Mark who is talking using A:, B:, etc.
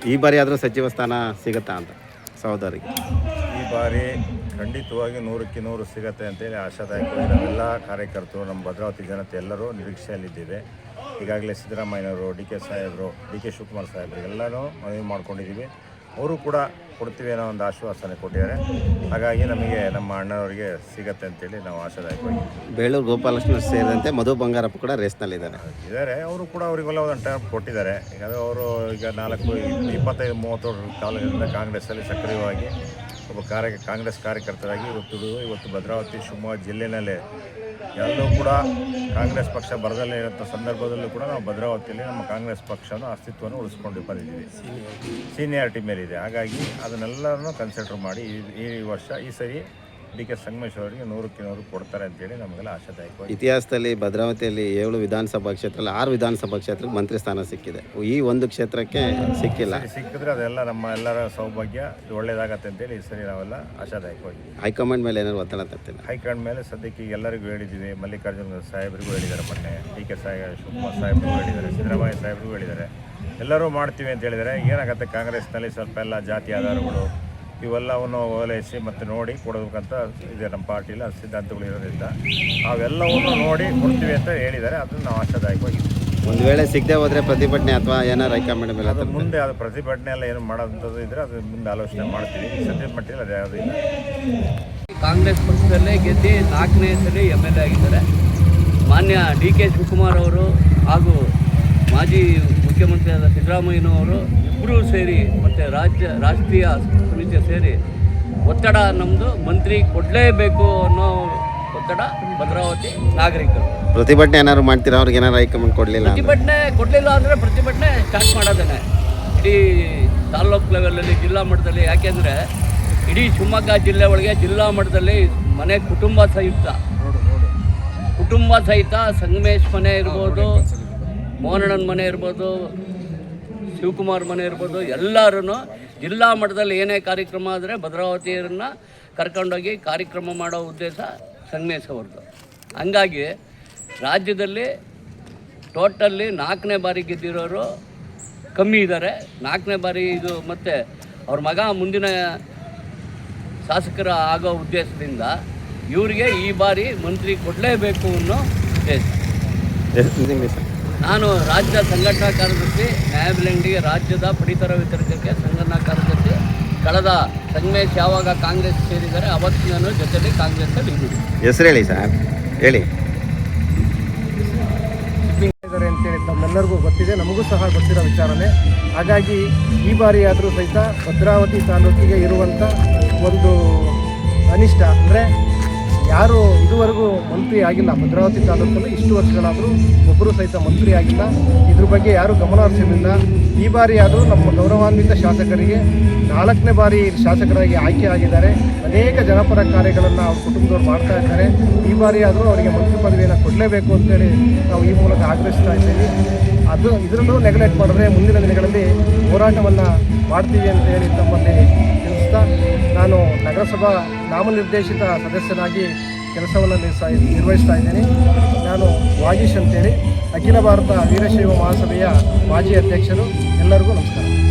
A: ಈ ಬಾರಿ ಆದರೂ ಸಚಿವ ಸ್ಥಾನ ಸಿಗುತ್ತಾ ಅಂತ ಸಹೋದರಿಗೆ?
B: ಈ ಬಾರಿ ಖಂಡಿತವಾಗಿ 100ಕ್ಕೆ 100 ಸಿಗತ್ತೆ ಅಂತೇಳಿ ಆಶಾದಾಯಕವಾಗಿ ನಾವೆಲ್ಲ ಕಾರ್ಯಕರ್ತರು, ನಮ್ಮ ಭದ್ರಾವತಿ ಜನತೆ ಎಲ್ಲರೂ ನಿರೀಕ್ಷೆಯಲ್ಲಿದ್ದೇವೆ. ಈಗಾಗಲೇ ಸಿದ್ದರಾಮಯ್ಯನವರು, ಡಿ ಕೆ ಶಿವಕುಮಾರ್ ಸಾಹೇಬರು ಎಲ್ಲರೂ ಮನವಿ ಮಾಡ್ಕೊಂಡಿದ್ದೀವಿ. ಅವರು ಕೂಡ ಕೊಡ್ತೀವಿ ಅನ್ನೋ ಒಂದು ಆಶ್ವಾಸನೆ ಕೊಟ್ಟಿದ್ದಾರೆ. ಹಾಗಾಗಿ ನಮಗೆ ನಮ್ಮ ಅಣ್ಣನವರಿಗೆ ಸಿಗತ್ತೆ ಅಂತೇಳಿ ನಾವು ಆಶಾದಾಯಕವಾಗಿ.
A: ಬೇಳೂರು ಗೋಪಾಲಕೃಷ್ಣ ಸೇರಿದಂತೆ ಮಧು ಬಂಗಾರಪ್ಪ ಕೂಡ ರೇಸ್ನಲ್ಲಿದ್ದಾರೆ.
B: ಅವರು ಕೂಡ ಅವರಿಗೆಲ್ಲ ಒಂದು ಟೈಮ್ ಕೊಟ್ಟಿದ್ದಾರೆ. ಈಗ ಅವರು ಈಗ 25-30 ಕಾಲದಿಂದ ಕಾಂಗ್ರೆಸ್ಸಲ್ಲಿ ಸಕ್ರಿಯವಾಗಿ ಒಬ್ಬ ಕಾಂಗ್ರೆಸ್ ಕಾರ್ಯಕರ್ತರಾಗಿ ಇವತ್ತು ಭದ್ರಾವತಿ ಶಿವಮೊಗ್ಗ ಜಿಲ್ಲೆಯಲ್ಲೇ ಎಲ್ಲೂ ಕೂಡ ಕಾಂಗ್ರೆಸ್ ಪಕ್ಷ ಬರದಲ್ಲೇ ಇರೋ ಸಂದರ್ಭದಲ್ಲೂ ಕೂಡ ನಾವು ಭದ್ರಾವತಿಯಲ್ಲಿ ನಮ್ಮ ಕಾಂಗ್ರೆಸ್ ಪಕ್ಷನ ಅಸ್ತಿತ್ವವನ್ನು ಉಳಿಸ್ಕೊಂಡು ಬಂದಿದ್ದೀವಿ. ಸೀನಿಯಾರಿಟಿ ಮೇಲಿದೆ. ಹಾಗಾಗಿ ಅದನ್ನೆಲ್ಲರನ್ನೂ ಕನ್ಸಿಡರ್ ಮಾಡಿ ಈ ಸರಿ ಡಿ ಕೆ ಸಂಗಮೇಶ್ವರ್ ಅವರಿಗೆ 100ಕ್ಕೆ 100 ಕೊಡ್ತಾರೆ ಅಂತೇಳಿ ನಮಗೆಲ್ಲ ಆಶಾದಾಯಕವಾಗಿ.
A: ಇತಿಹಾಸದಲ್ಲಿ ಭದ್ರಾವತಿಯಲ್ಲಿ 7 ವಿಧಾನಸಭಾ ಕ್ಷೇತ್ರದಲ್ಲಿ 6 ವಿಧಾನಸಭಾ ಕ್ಷೇತ್ರಕ್ಕೆ ಮಂತ್ರಿ ಸ್ಥಾನ ಸಿಕ್ಕಿದೆ. ಈ ಒಂದು ಕ್ಷೇತ್ರಕ್ಕೆ ಸಿಕ್ಕಿಲ್ಲ.
B: ಸಿಕ್ಕಿದ್ರೆ ಅದೆಲ್ಲ ನಮ್ಮ ಎಲ್ಲರ ಸೌಭಾಗ್ಯ, ಒಳ್ಳೇದಾಗತ್ತೆ ಅಂತೇಳಿ ಈ ಸರಿ ನಾವೆಲ್ಲ ಆಶಾದಾಯಕವಾಗಿ.
A: ಹೈಕಮಾಂಡ್ ಮೇಲೆ ಏನಾದ್ರು ಒತ್ತಡ ತರ್ತಿಲ್ಲ?
B: ಹೈಕಮಾಂಡ್ ಮೇಲೆ ಸದ್ಯಕ್ಕೆ ಎಲ್ಲರಿಗೂ ಹೇಳಿದ್ದೀವಿ. ಮಲ್ಲಿಕಾರ್ಜುನ ಸಾಹೇಬರಿಗೂ ಹೇಳಿದ್ದಾರೆ, ಮೊನ್ನೆ ಡಿ ಕೆ ಶಿವಕುಮಾರ್ ಸಾಹೇಬರಿಗೂ ಹೇಳಿದ್ದಾರೆ, ಸಿದ್ದರಾಮಯ್ಯ ಸಾಹೇಬರಿಗೂ ಹೇಳಿದ್ದಾರೆ. ಎಲ್ಲರೂ ಮಾಡ್ತೀವಿ ಅಂತ ಹೇಳಿದ್ದಾರೆ. ಏನಾಗುತ್ತೆ, ಕಾಂಗ್ರೆಸ್ನಲ್ಲಿ ಸ್ವಲ್ಪ ಎಲ್ಲ ಜಾತಿ ಆಧಾರಗಳು ಇವೆಲ್ಲವನ್ನು ಓಲೈಸಿ ಮತ್ತು ನೋಡಿ ಕೊಡಬೇಕಂತ ಇದೆ ನಮ್ಮ ಪಾರ್ಟಿಲಿ. ಅದು ಸಿದ್ಧಾಂತಗಳು ಇರೋದ್ರಿಂದ ಅವೆಲ್ಲವನ್ನು ನೋಡಿ ಕೊಡ್ತೀವಿ ಅಂತ ಹೇಳಿದ್ದಾರೆ. ಅದನ್ನು ನಾವು ಆಶಾದಾಯಕವಾಗಿ.
A: ಒಂದು ವೇಳೆ ಸಿಗದೆ ಹೋದರೆ ಪ್ರತಿಭಟನೆ ಅಥವಾ ಏನಾರು ಹೈಕಮಾಂಡ್ ಮೇಲೆ
B: ಅದು ಮುಂದೆ ಅದು ಪ್ರತಿಭಟನೆ ಎಲ್ಲ ಏನು ಮಾಡೋಂಥದ್ದು ಇದ್ದರೆ ಅದು ಮುಂದೆ ಆಲೋಚನೆ ಮಾಡ್ತೀವಿ. ಸದ್ಯದ ಮಟ್ಟಿಗೆ ಅದು ಯಾವುದೂ ಇಲ್ಲ.
C: ಕಾಂಗ್ರೆಸ್ ಪಕ್ಷದಲ್ಲೇ ಗೆದ್ದು 4ನೇ ಸಲ MLA ಆಗಿದ್ದಾರೆ. ಮಾನ್ಯ ಡಿ ಕೆ ಶಿವಕುಮಾರ್ ಅವರು ಹಾಗೂ ಮಾಜಿ ಮುಖ್ಯಮಂತ್ರಿಯಾದ ಸಿದ್ದರಾಮಯ್ಯನವರು ಇಬ್ಬರೂ ಸೇರಿ ಮತ್ತು ರಾಷ್ಟ್ರೀಯ ಸಮಿತಿ ಸೇರಿ ಒತ್ತಡ, ನಮ್ಮದು ಮಂತ್ರಿ ಕೊಡಲೇಬೇಕು ಅನ್ನೋ ಒತ್ತಡ ಭದ್ರಾವತಿ ನಾಗರಿಕರು.
A: ಪ್ರತಿಭಟನೆ ಏನಾದ್ರು ಮಾಡ್ತೀರಾ? ಅವ್ರಿಗೆ ಏನಾರು ಹೈಕಮಾಂಡ್ ಕೊಡಲಿಲ್ಲ?
C: ಪ್ರತಿಭಟನೆ ಕೊಡಲಿಲ್ಲ ಅಂದರೆ ಪ್ರತಿಭಟನೆ ಸ್ಟಾರ್ಟ್ ಮಾಡೋದೇನೆ ಇಡೀ ತಾಲ್ಲೂಕು ಲೆವೆಲಲ್ಲಿ, ಜಿಲ್ಲಾ ಮಟ್ಟದಲ್ಲಿ. ಯಾಕೆಂದರೆ ಇಡೀ ಶಿವಮೊಗ್ಗ ಜಿಲ್ಲೆ ಒಳಗೆ ಜಿಲ್ಲಾ ಮಟ್ಟದಲ್ಲಿ ಮನೆ ಕುಟುಂಬ ಸಹಿತ ಸಂಗಮೇಶ್ ಮನೆ ಇರ್ಬೋದು, ಮೋಹನಣ್ಣನ ಮನೆ ಇರ್ಬೋದು, ಶಿವಕುಮಾರ್ ಮನೆ ಇರ್ಬೋದು, ಎಲ್ಲರೂ ಜಿಲ್ಲಾ ಮಟ್ಟದಲ್ಲಿ ಏನೇ ಕಾರ್ಯಕ್ರಮ ಆದರೆ ಭದ್ರಾವತಿಯರನ್ನು ಕರ್ಕೊಂಡೋಗಿ ಕಾರ್ಯಕ್ರಮ ಮಾಡೋ ಉದ್ದೇಶ ಸಂಗಮೇಶ್ ಅವ್ರದ್ದು. ಹಂಗಾಗಿ ರಾಜ್ಯದಲ್ಲಿ ಟೋಟಲ್ಲಿ 4ನೇ ಬಾರಿ ಗೆದ್ದಿರೋರು ಕಮ್ಮಿ ಇದ್ದಾರೆ. 4ನೇ ಬಾರಿ ಇದು ಮತ್ತು ಅವ್ರ ಮಗ ಮುಂದಿನ ಶಾಸಕರ ಆಗೋ ಉದ್ದೇಶದಿಂದ ಇವರಿಗೆ ಈ ಬಾರಿ ಮಂತ್ರಿ ಕೊಡಲೇಬೇಕು ಅನ್ನೋ ಉದ್ದೇಶ. ನಾನು ರಾಜ್ಯ ಸಂಘಟನಾ ಕಾರ್ಯದರ್ಶಿ, ನ್ಯಾಯಬೆಲೆಂಡಿಗೆ ರಾಜ್ಯದ ಪಡಿತರ ವಿತರಕರಿಗೆ ಸಂಘಟನಾ ಕಾರ್ಯದರ್ಶಿ. ಕಳೆದ ಸಂಗಮೇಶ್ ಯಾವಾಗ ಕಾಂಗ್ರೆಸ್ ಸೇರಿದ್ದಾರೆ ಅವತ್ತು ನಾನು ಜೊತೆಲಿ ಕಾಂಗ್ರೆಸ್ಸಲ್ಲಿ ಇದ್ದೀನಿ.
A: ಹೆಸರು ಹೇಳಿ ಸರ್, ಹೇಳಿ.
D: ಇದ್ದಾರೆ ಅಂತೇಳಿ ನಮ್ಮೆಲ್ಲರಿಗೂ ಗೊತ್ತಿದೆ, ನಮಗೂ ಸಹ ಗೊತ್ತಿರೋ ವಿಚಾರನೇ. ಹಾಗಾಗಿ ಈ ಬಾರಿ ಆದರೂ ಸಹಿತ ಭದ್ರಾವತಿ ತಾಲೂಕಿಗೆ ಇರುವಂಥ ಒಂದು ಅನಿಷ್ಟ ಅಂದರೆ ಯಾರು ಇದುವರೆಗೂ ಮಂತ್ರಿ ಆಗಿಲ್ಲ ಭದ್ರಾವತಿ ತಾಲೂಕಲ್ಲಿ. ಇಷ್ಟು ವರ್ಷಗಳಾದರೂ ಒಬ್ಬರು ಸಹಿತ ಮಂತ್ರಿ ಆಗಿಲ್ಲ. ಇದ್ರ ಬಗ್ಗೆ ಯಾರೂ ಗಮನ ಹರಿಸಲಿಲ್ಲ. ಈ ಬಾರಿ ಆದರೂ ನಮ್ಮ ಗೌರವಾನ್ವಿತ ಶಾಸಕರಿಗೆ 4ನೇ ಬಾರಿ ಶಾಸಕರಾಗಿ ಆಯ್ಕೆ ಆಗಿದ್ದಾರೆ. ಅನೇಕ ಜನಪರ ಕಾರ್ಯಗಳನ್ನು ಅವ್ರ ಕುಟುಂಬದವ್ರು ಮಾಡ್ತಾ ಇದ್ದಾರೆ. ಈ ಬಾರಿ ಆದರೂ ಅವರಿಗೆ ಮಂತ್ರಿ ಪದವಿಯನ್ನು ಕೊಡಲೇಬೇಕು ಅಂತೇಳಿ ನಾವು ಈ ಮೂಲಕ ಆಗ್ರಹಿಸ್ತಾ ಇದ್ದೀವಿ. ಇದರಲ್ಲೂ ನೆಗ್ಲೆಕ್ಟ್ ಮಾಡಿದ್ರೆ ಮುಂದಿನ ದಿನಗಳಲ್ಲಿ ಹೋರಾಟವನ್ನು ಮಾಡ್ತೀವಿ ಅಂತ ಹೇಳಿ ತಮ್ಮಲ್ಲಿ ತಿಳಿಸ್ತಾ, ನಾನು ನಗರಸಭಾ ನಾಮನಿರ್ದೇಶಿತ ಸದಸ್ಯನಾಗಿ ಕೆಲಸವನ್ನು ನಿರ್ವಹಿಸ್ತಾ ಇದ್ದೇನೆ. ನಾನು ವಾಗೀಶ್ ಅಂತೇಳಿ, ಅಖಿಲ ಭಾರತ ವೀರಶೈವ ಮಹಾಸಭೆಯ ಮಾಜಿ ಅಧ್ಯಕ್ಷರು. ಎಲ್ಲರಿಗೂ ನಮಸ್ಕಾರ.